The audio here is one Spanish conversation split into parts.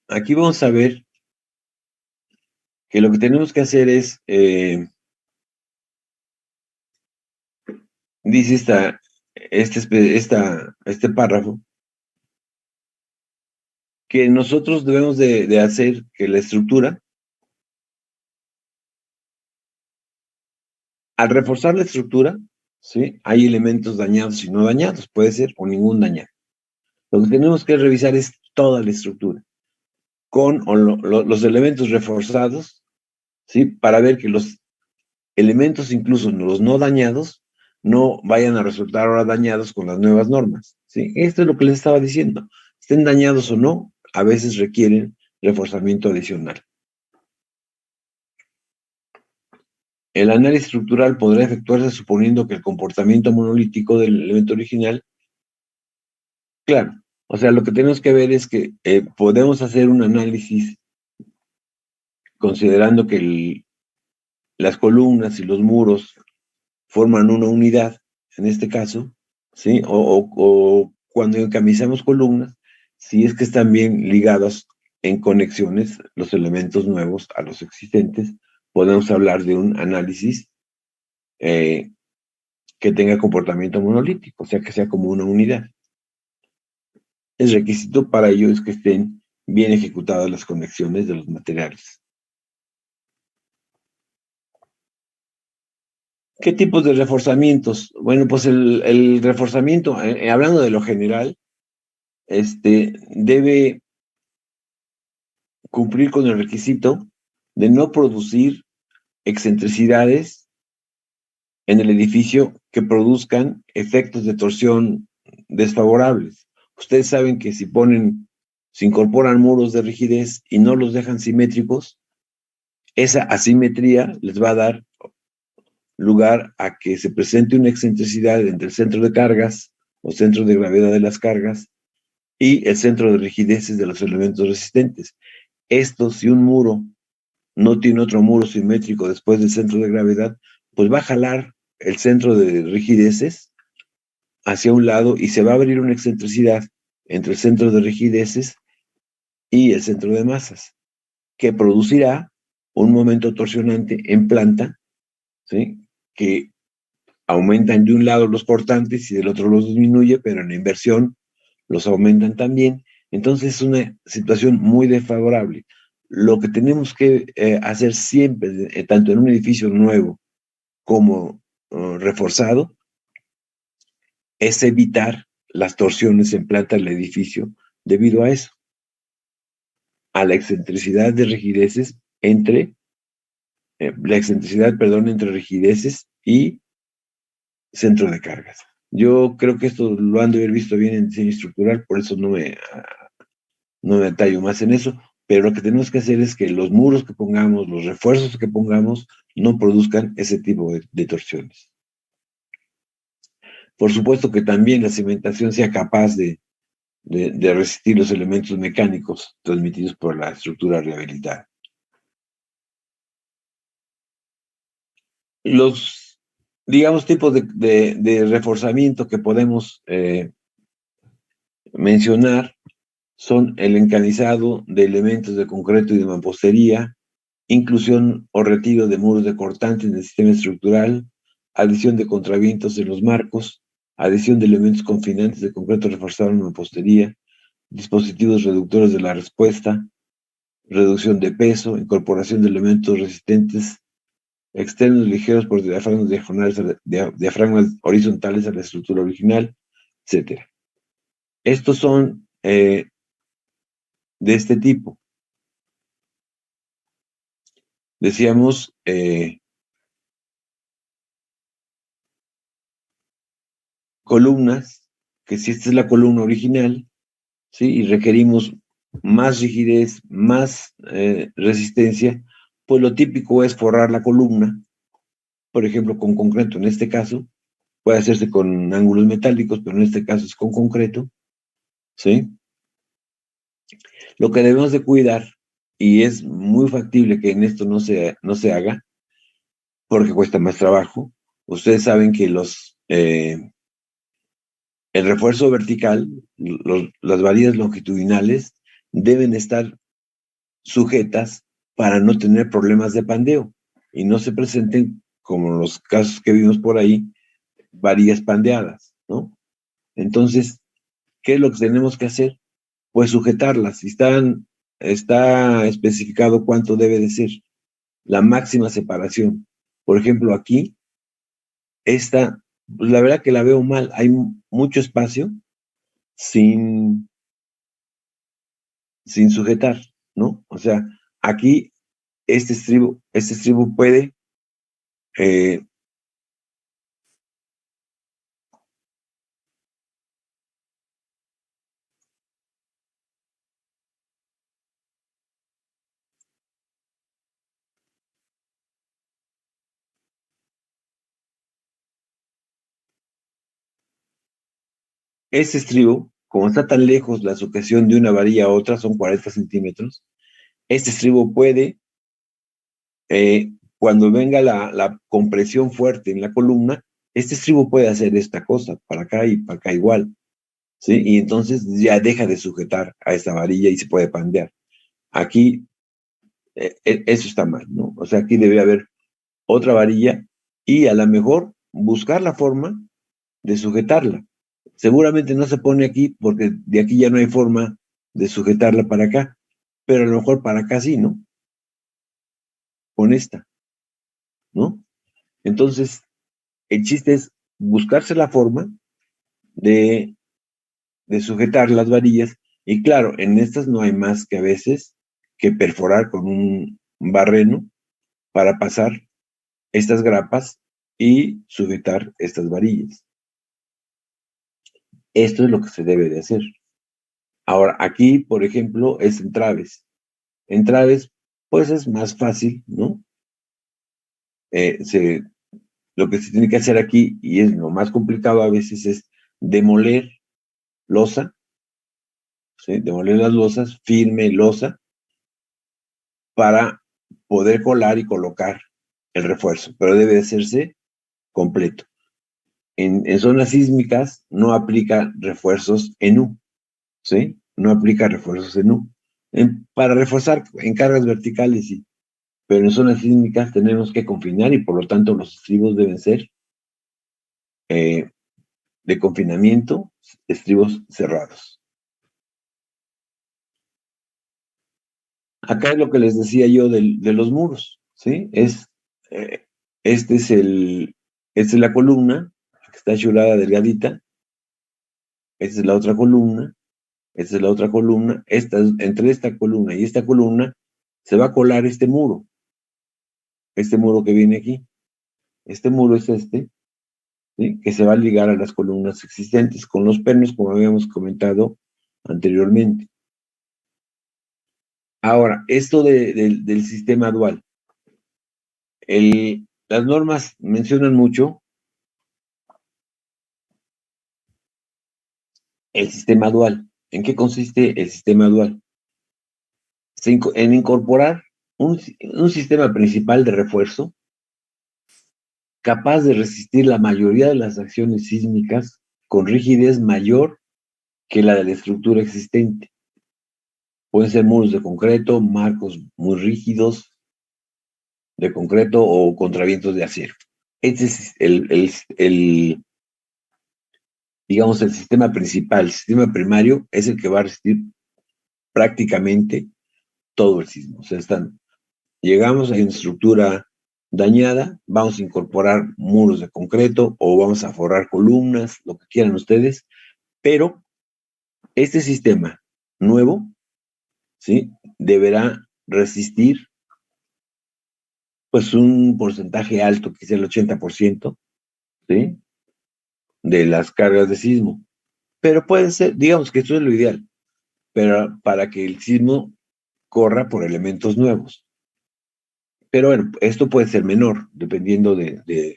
aquí vamos a ver que lo que tenemos que hacer es, dice este párrafo, que nosotros debemos de hacer que la estructura, al reforzar la estructura, ¿sí? Hay elementos dañados y no dañados, puede ser, o ningún dañado. Lo que tenemos que revisar es toda la estructura, con los elementos reforzados, ¿sí? Para ver que los elementos, incluso los no dañados, no vayan a resultar ahora dañados con las nuevas normas, ¿sí? Esto es lo que les estaba diciendo. Estén dañados o no, a veces requieren reforzamiento adicional. El análisis estructural podrá efectuarse suponiendo que el comportamiento monolítico del elemento original, claro, o sea, lo que tenemos que ver es que podemos hacer un análisis considerando que las columnas y los muros forman una unidad, en este caso, ¿sí? O cuando encamisamos columnas, si es que están bien ligados en conexiones los elementos nuevos a los existentes, podemos hablar de un análisis que tenga comportamiento monolítico, o sea, que sea como una unidad. El requisito para ello es que estén bien ejecutadas las conexiones de los materiales. ¿Qué tipos de reforzamientos? Bueno, pues el reforzamiento, hablando de lo general, debe cumplir con el requisito de no producir excentricidades en el edificio que produzcan efectos de torsión desfavorables. Ustedes saben que se incorporan muros de rigidez y no los dejan simétricos, esa asimetría les va a dar lugar a que se presente una excentricidad entre el centro de cargas o centro de gravedad de las cargas y el centro de rigideces de los elementos resistentes. Esto, si un muro no tiene otro muro simétrico después del centro de gravedad, pues va a jalar el centro de rigideces hacia un lado y se va a abrir una excentricidad entre el centro de rigideces y el centro de masas, que producirá un momento torsionante en planta, ¿sí? Que aumentan de un lado los cortantes y del otro los disminuye, pero en la inversión los aumentan también. Entonces es una situación muy desfavorable. Lo que tenemos que hacer siempre, tanto en un edificio nuevo como reforzado, es evitar las torsiones en planta del edificio debido a eso, a la excentricidad de rigideces entre rigideces y centro de cargas. Yo creo que esto lo han de haber visto bien en diseño estructural, por eso no me detallo más en eso, pero lo que tenemos que hacer es que los muros que pongamos, los refuerzos que pongamos, no produzcan ese tipo de torsiones. Por supuesto que también la cimentación sea capaz de resistir los elementos mecánicos transmitidos por la estructura rehabilitada. Los, digamos, tipos de reforzamiento que podemos mencionar son el encalizado de elementos de concreto y de mampostería, inclusión o retiro de muros de cortantes en el sistema estructural, adición de contravientos en los marcos, adición de elementos confinantes de concreto reforzado en mampostería, dispositivos reductores de la respuesta, reducción de peso, incorporación de elementos resistentes externos ligeros por diafragmas horizontales a la estructura original, etc. Estos son de este tipo. Decíamos, columnas, que si esta es la columna original, ¿sí? Y requerimos más rigidez, más resistencia, pues lo típico es forrar la columna, por ejemplo, con concreto. En este caso, puede hacerse con ángulos metálicos, pero en este caso es con concreto, ¿sí? Lo que debemos de cuidar, y es muy factible que en esto no se haga, porque cuesta más trabajo. Ustedes saben que el refuerzo vertical, las varillas longitudinales, deben estar sujetas para no tener problemas de pandeo y no se presenten, como en los casos que vimos por ahí, varillas pandeadas, ¿no? Entonces, ¿qué es lo que tenemos que hacer? Pues sujetarlas. Está especificado cuánto debe de ser la máxima separación. Por ejemplo, aquí, esta, pues la verdad que la veo mal. Hay mucho espacio sin sujetar, ¿no? O sea, aquí este estribo puede eh, este estribo, como está tan lejos la sujeción de una varilla a otra, son 40 centímetros, este estribo puede, cuando venga la compresión fuerte en la columna, este estribo puede hacer esta cosa, para acá y para acá igual, ¿sí? Y entonces ya deja de sujetar a esta varilla y se puede pandear. Aquí, eso está mal, ¿no? O sea, aquí debe haber otra varilla y a lo mejor buscar la forma de sujetarla. Seguramente no se pone aquí porque de aquí ya no hay forma de sujetarla para acá, pero a lo mejor para acá sí, ¿no? Con esta, ¿no? Entonces, el chiste es buscarse la forma de, de sujetar las varillas y claro, en estas no hay más que a veces que perforar con un barreno para pasar estas grapas y sujetar estas varillas. Esto es lo que se debe de hacer. Ahora, aquí, por ejemplo, es entraves. Entraves, pues es más fácil, ¿no? Lo que se tiene que hacer aquí, y es lo más complicado a veces, es demoler losa, ¿sí? Demoler las losas, firme losa, para poder colar y colocar el refuerzo, pero debe hacerse completo. En zonas sísmicas no aplica refuerzos en U, ¿sí? No aplica refuerzos en U. Para reforzar en cargas verticales, sí, pero en zonas sísmicas tenemos que confinar y por lo tanto los estribos deben ser de confinamiento, estribos cerrados. Acá es lo que les decía yo de los muros, ¿sí? Eh, este es esta es la columna, que está chulada, delgadita, esta es la otra columna, esta es la otra columna, entre esta columna y esta columna se va a colar este muro que viene aquí. Este muro es este, ¿sí? Que se va a ligar a las columnas existentes con los pernos, como habíamos comentado anteriormente. Ahora, esto del sistema dual. Las normas mencionan mucho el sistema dual. ¿En qué consiste el sistema dual? En incorporar un sistema principal de refuerzo capaz de resistir la mayoría de las acciones sísmicas con rigidez mayor que la de la estructura existente. Pueden ser muros de concreto, marcos muy rígidos de concreto o contravientos de acero. Este es digamos, el sistema principal. El sistema primario es el que va a resistir prácticamente todo el sismo. O sea, llegamos a una estructura dañada, vamos a incorporar muros de concreto o vamos a forrar columnas, lo que quieran ustedes, pero este sistema nuevo, ¿sí? Deberá resistir pues un porcentaje alto, quizá el 80%, ¿sí? De las cargas de sismo. Pero puede ser, digamos que esto es lo ideal, pero para que el sismo corra por elementos nuevos. Pero bueno, esto puede ser menor, dependiendo del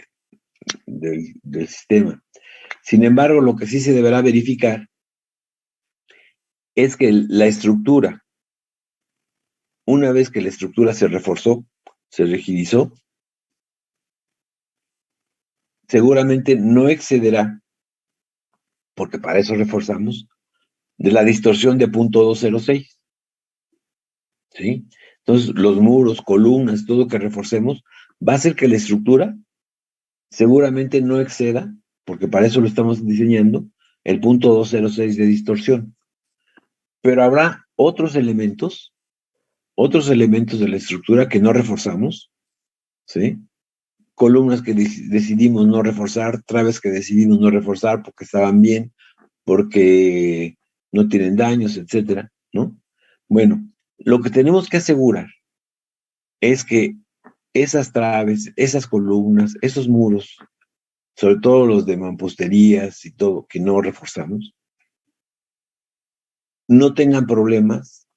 sistema. Sin embargo, lo que sí se deberá verificar es que la estructura, una vez que la estructura se reforzó, se rigidizó, seguramente no excederá, porque para eso reforzamos, de la distorsión de 0.206. ¿sí? Entonces, los muros, columnas, todo que reforcemos, va a hacer que la estructura seguramente no exceda, porque para eso lo estamos diseñando, el punto 206 de distorsión. Pero habrá otros elementos de la estructura que no reforzamos, ¿sí? Columnas que decidimos no reforzar, traves que decidimos no reforzar porque estaban bien, porque no tienen daños, etcétera, ¿no? Bueno, lo que tenemos que asegurar es que esas traves, esas columnas, esos muros, sobre todo los de mamposterías y todo, que no reforzamos, no tengan problemas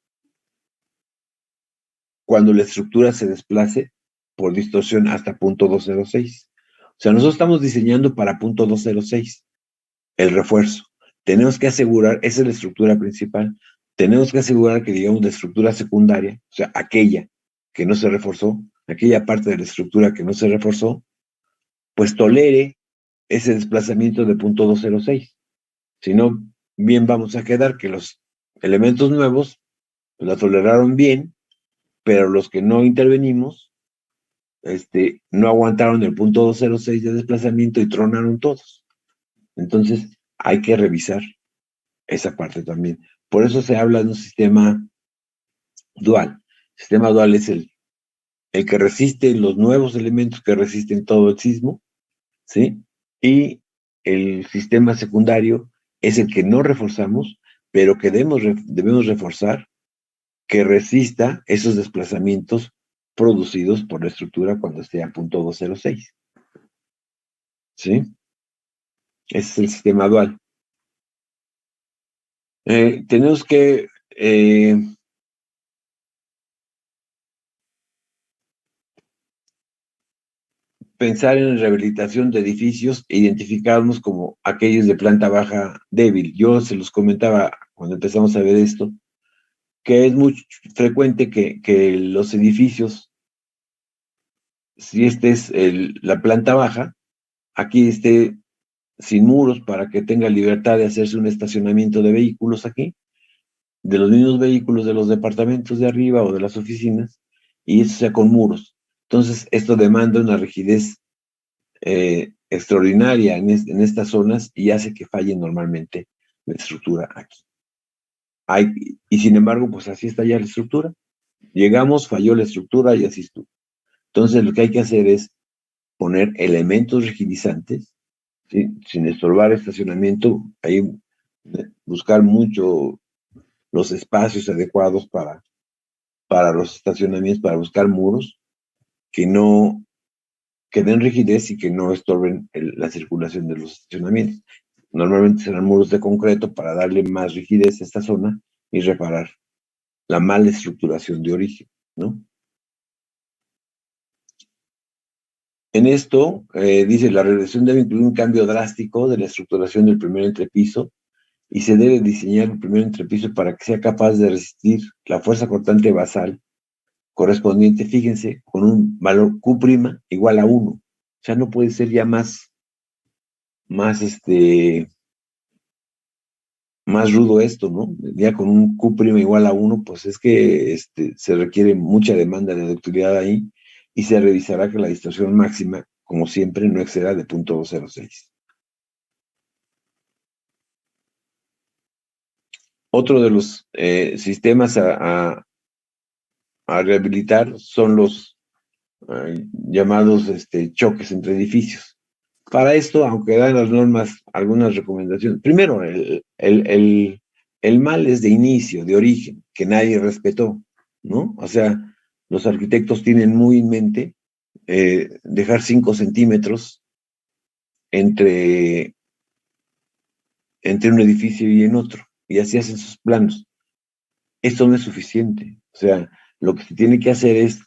cuando la estructura se desplace por distorsión hasta punto 206. O sea, nosotros estamos diseñando para punto 206, el refuerzo. Tenemos que asegurar, esa es la estructura principal, tenemos que asegurar que, digamos, la estructura secundaria, o sea, aquella que no se reforzó, aquella parte de la estructura que no se reforzó, pues tolere ese desplazamiento de punto 206. Si no, bien vamos a quedar que los elementos nuevos pues, la toleraron bien, pero los que no intervenimos, no aguantaron el punto 206 de desplazamiento y tronaron todos. Entonces, hay que revisar esa parte también. Por eso se habla de un sistema dual. El sistema dual es el que resiste los nuevos elementos que resisten todo el sismo, ¿sí? Y el sistema secundario es el que no reforzamos, pero que debemos reforzar, que resista esos desplazamientos producidos por la estructura cuando esté a punto 206, ¿sí? Ese es el sistema dual. Tenemos que pensar en la rehabilitación de edificios e identificarnos como aquellos de planta baja débil. Yo se los comentaba cuando empezamos a ver esto, que es muy frecuente que los edificios, si es la planta baja, aquí esté sin muros para que tenga libertad de hacerse un estacionamiento de vehículos aquí, de los mismos vehículos de los departamentos de arriba o de las oficinas, y eso sea con muros. Entonces, esto demanda una rigidez extraordinaria en estas zonas y hace que falle normalmente la estructura aquí. Y sin embargo, pues así está ya la estructura. Llegamos, falló la estructura y así estuvo. Entonces, lo que hay que hacer es poner elementos rigidizantes, ¿sí? Sin estorbar estacionamiento, ahí buscar mucho los espacios adecuados para los estacionamientos, para buscar muros que no que den rigidez y que no estorben la circulación de los estacionamientos. Normalmente serán muros de concreto para darle más rigidez a esta zona y reparar la mala estructuración de origen, ¿no? En esto, dice, la regresión debe incluir un cambio drástico de la estructuración del primer entrepiso y se debe diseñar el primer entrepiso para que sea capaz de resistir la fuerza cortante basal correspondiente, fíjense, con un valor Q' igual a 1. O sea, no puede ser ya más, más rudo esto, ¿no? Ya con un Q' igual a 1, pues es que se requiere mucha demanda de ductilidad ahí y se revisará que la distorsión máxima, como siempre, no exceda de 0.206. Otro de los sistemas a rehabilitar son los llamados choques entre edificios. Para esto, aunque dan las normas algunas recomendaciones, primero, el mal es de inicio, de origen, que nadie respetó, ¿no? O sea, los arquitectos tienen muy en mente dejar 5 centímetros entre, entre un edificio y en otro, y así hacen sus planos. Esto no es suficiente. O sea, lo que se tiene que hacer es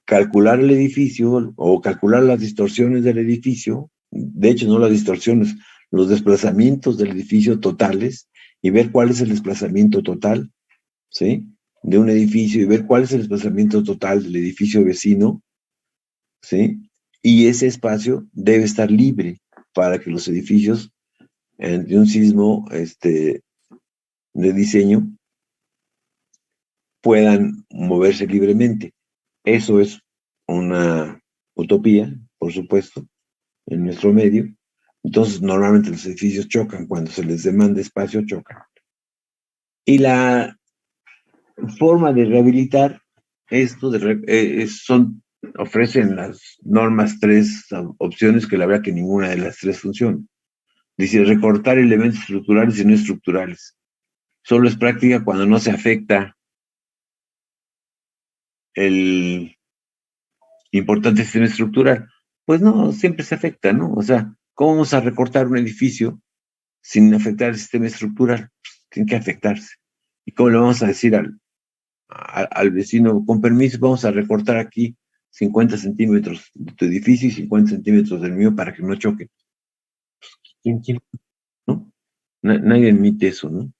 calcular el edificio o calcular las distorsiones del edificio, de hecho no las distorsiones, los desplazamientos del edificio totales y ver cuál es el desplazamiento total, ¿sí? De un edificio y ver cuál es el desplazamiento total del edificio vecino, ¿sí? Y ese espacio debe estar libre para que los edificios de un sismo de diseño puedan moverse libremente. Eso es una utopía, por supuesto, en nuestro medio. Entonces, normalmente los edificios chocan, cuando se les demanda espacio, chocan. Y la forma de rehabilitar esto ofrecen las normas 3 opciones, que la verdad que ninguna de las 3 funciona. Dice recortar elementos estructurales y no estructurales. Solo es práctica cuando no se afecta el importante sistema estructural. Pues no, siempre se afecta, ¿no? O sea, ¿cómo vamos a recortar un edificio sin afectar el sistema estructural? Pues, tiene que afectarse. ¿Y cómo le vamos a decir al vecino, con permiso, vamos a recortar aquí 50 centímetros de tu edificio y 50 centímetros del mío para que no choquen? ¿Quién quiere? ¿No? Nadie admite eso, ¿no?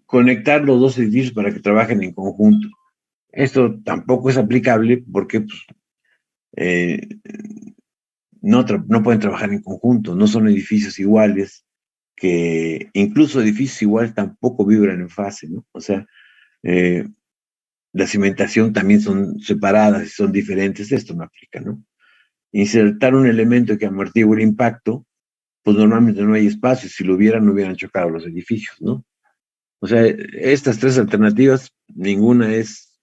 Conectar los dos edificios para que trabajen en conjunto. Esto tampoco es aplicable porque pues, no pueden trabajar en conjunto, no son edificios iguales, que incluso edificios iguales tampoco vibran en fase, ¿no? O sea, la cimentación también son separadas y son diferentes, esto no aplica, ¿no? Insertar un elemento que amortigue el impacto, pues normalmente no hay espacio, si lo hubieran, no hubieran chocado los edificios, ¿no? O sea, estas 3 alternativas, ninguna es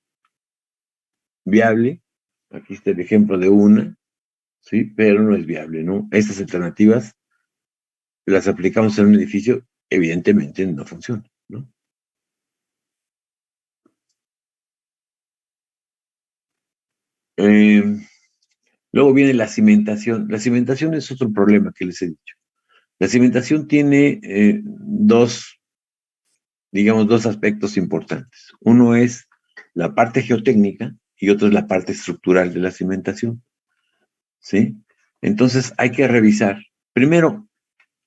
viable. Aquí está el ejemplo de una, ¿sí? Pero no es viable, ¿no? Estas alternativas las aplicamos en un edificio, evidentemente no funciona, ¿no? Eh, Luego viene la cimentación. La cimentación es otro problema que les he dicho. La cimentación tiene digamos, dos aspectos importantes. Uno es la parte geotécnica y otro es la parte estructural de la cimentación, ¿sí? Entonces hay que revisar. Primero,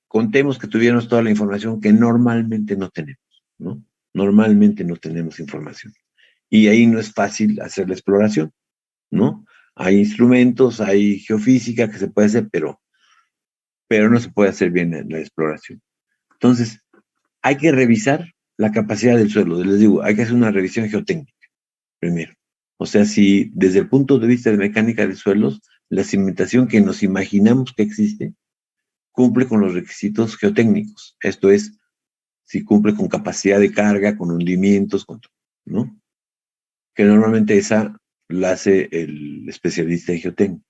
contemos que tuviéramos toda la información que normalmente no tenemos, ¿no? Normalmente no tenemos información. Y ahí no es fácil hacer la exploración, ¿no? Hay instrumentos, hay geofísica que se puede hacer, pero no se puede hacer bien la exploración. Entonces, hay que revisar la capacidad del suelo. Les digo, hay que hacer una revisión geotécnica primero. O sea, si desde el punto de vista de mecánica de suelos, la cimentación que nos imaginamos que existe cumple con los requisitos geotécnicos. Esto es, si cumple con capacidad de carga, con hundimientos, ¿no? Que normalmente esa la hace el especialista en geotécnica.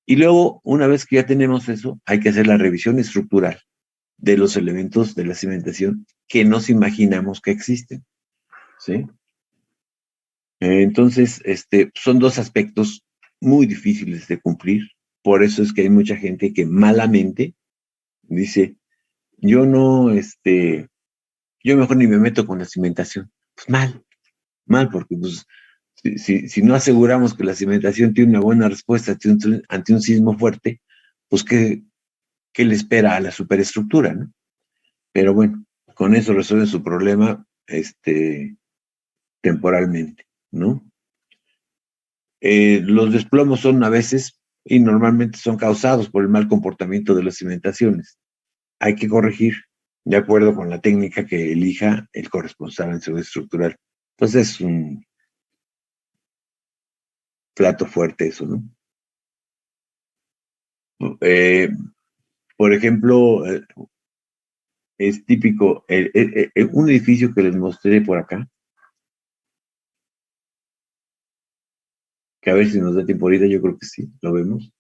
Y luego, una vez que ya tenemos eso, hay que hacer la revisión estructural de los elementos de la cimentación que nos imaginamos que existen, ¿sí? Entonces, son 2 aspectos muy difíciles de cumplir. Por eso es que hay mucha gente que malamente dice, yo no, yo mejor ni me meto con la cimentación. Pues mal, porque pues, si no aseguramos que la cimentación tiene una buena respuesta ante un sismo fuerte, pues ¿qué le espera a la superestructura, no? Pero bueno, con eso resuelve su problema, temporalmente, ¿no? Los desplomos son a veces y normalmente son causados por el mal comportamiento de las cimentaciones. Hay que corregir de acuerdo con la técnica que elija el corresponsal en seguridad estructural. Entonces es un plato fuerte eso, ¿no? Eh, por ejemplo, es típico, un edificio que les mostré por acá, que a ver si nos da tiempo ahorita, yo creo que sí, lo vemos.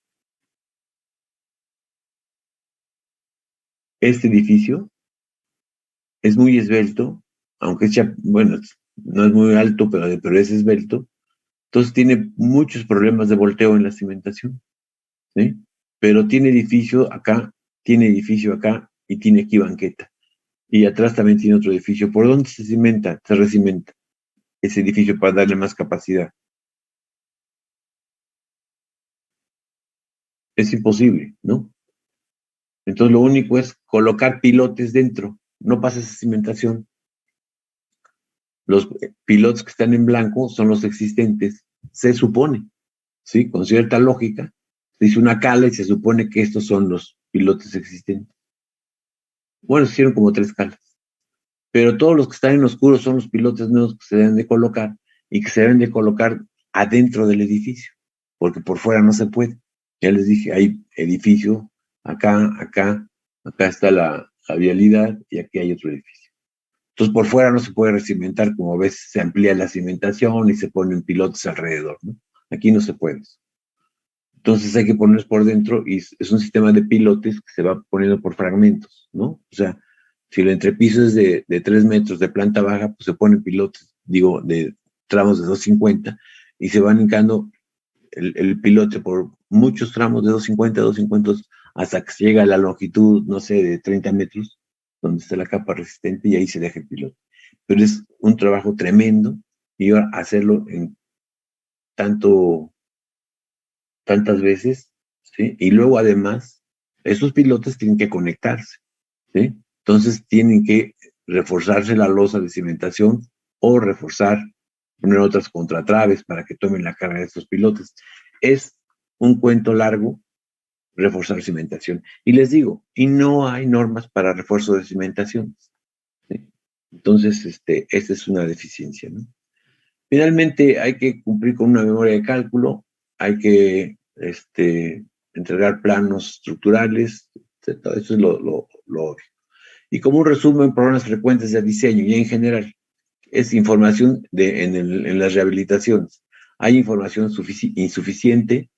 Este edificio es muy esbelto, aunque es bueno, no es muy alto, pero es esbelto. Entonces tiene muchos problemas de volteo en la cimentación, ¿sí? Pero tiene edificio acá y tiene aquí banqueta. Y atrás también tiene otro edificio. ¿Por dónde se cimenta? Se recimenta ese edificio para darle más capacidad. Es imposible, ¿no? Entonces lo único es colocar pilotes dentro. No pasa esa cimentación. Los pilotes que están en blanco son los existentes, se supone, ¿sí? Con cierta lógica. Se hizo una cala y se supone que estos son los pilotes existentes. Bueno, se hicieron como 3 calas. pero todos los que están en oscuro son los pilotes nuevos que se deben de colocar y que se deben de colocar adentro del edificio, porque por fuera no se puede. Ya les dije, hay edificio, acá está la vialidad y aquí hay otro edificio. Entonces por fuera no se puede recimentar, como ves, se amplía la cimentación y se ponen pilotes alrededor, ¿no? Aquí no se puede. Entonces hay que ponerlos por dentro y es un sistema de pilotes que se va poniendo por fragmentos, ¿no? O sea, si el entrepiso es de 3 metros de planta baja, pues se ponen pilotes, digo, de tramos de 250 y se van hincando el pilote por muchos tramos de 250 hasta que se llega a la longitud, no sé, de 30 metros, donde está la capa resistente y ahí se deja el pilote. Pero es un trabajo tremendo y hacerlo en tanto tantas veces, ¿sí? Y luego además, esos pilotes tienen que conectarse, ¿sí? Entonces tienen que reforzarse la losa de cimentación o reforzar, poner otras contratraves para que tomen la carga de estos pilotes. Es un cuento largo reforzar cimentación. Y les digo, y no hay normas para refuerzo de cimentación, ¿sí? Entonces, esta es una deficiencia, ¿no? Finalmente, hay que cumplir con una memoria de cálculo, hay que entregar planos estructurales, etc. Eso es lo obvio. Y como un resumen, problemas frecuentes de diseño y en general, es información en las rehabilitaciones. Hay información insuficiente,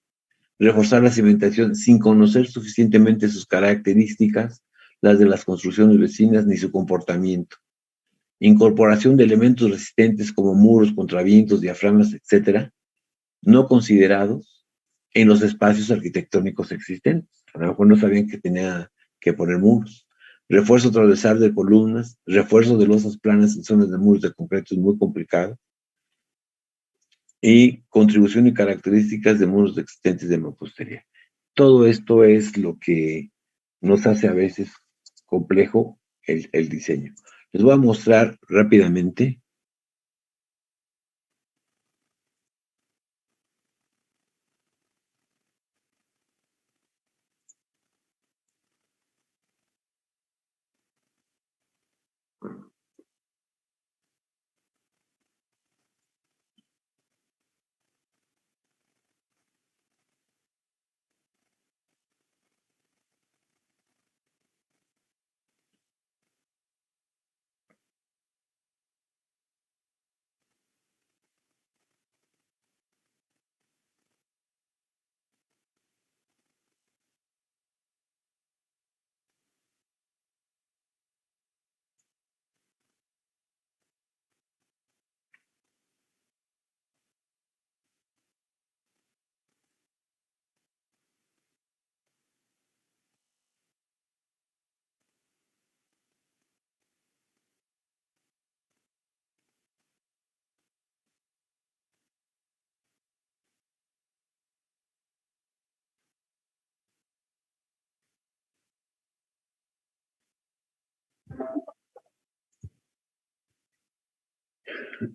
reforzar la cimentación sin conocer suficientemente sus características, las de las construcciones vecinas ni su comportamiento. Incorporación de elementos resistentes como muros, contravientos, diafragmas, etcétera, no considerados en los espacios arquitectónicos existentes. A lo mejor no sabían que tenía que poner muros. Refuerzo transversal de columnas, refuerzo de losas planas en zonas de muros de concreto es muy complicado. Y contribución y características de muros existentes de mampostería. Todo esto es lo que nos hace a veces complejo el diseño. Les voy a mostrar rápidamente.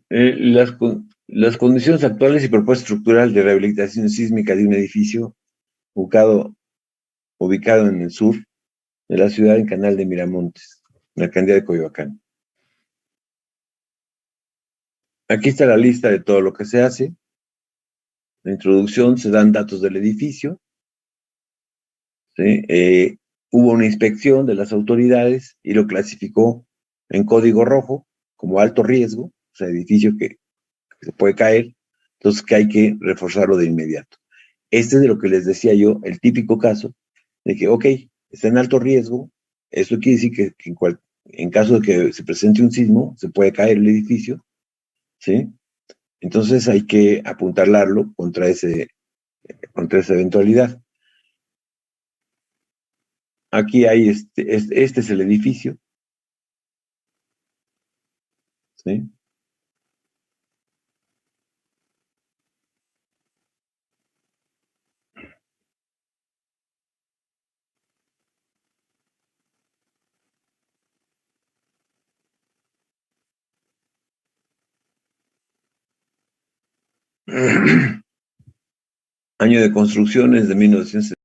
Las condiciones actuales y propuesta estructural de rehabilitación sísmica de un edificio ubicado en el sur de la ciudad en Canal de Miramontes, en la alcaldía de Coyoacán. Aquí está la lista de todo lo que se hace. La introducción, se dan datos del edificio, ¿sí? Hubo una inspección de las autoridades y lo clasificó en código rojo como alto riesgo, o sea, edificio que se puede caer, entonces que hay que reforzarlo de inmediato. Este es de lo que les decía yo, el típico caso de que, ok, está en alto riesgo, eso quiere decir que en caso de que se presente un sismo, se puede caer el edificio, ¿sí? Entonces hay que apuntalarlo contra esa eventualidad. Aquí hay, este es el edificio, ¿sí? Año de construcción es de 1970.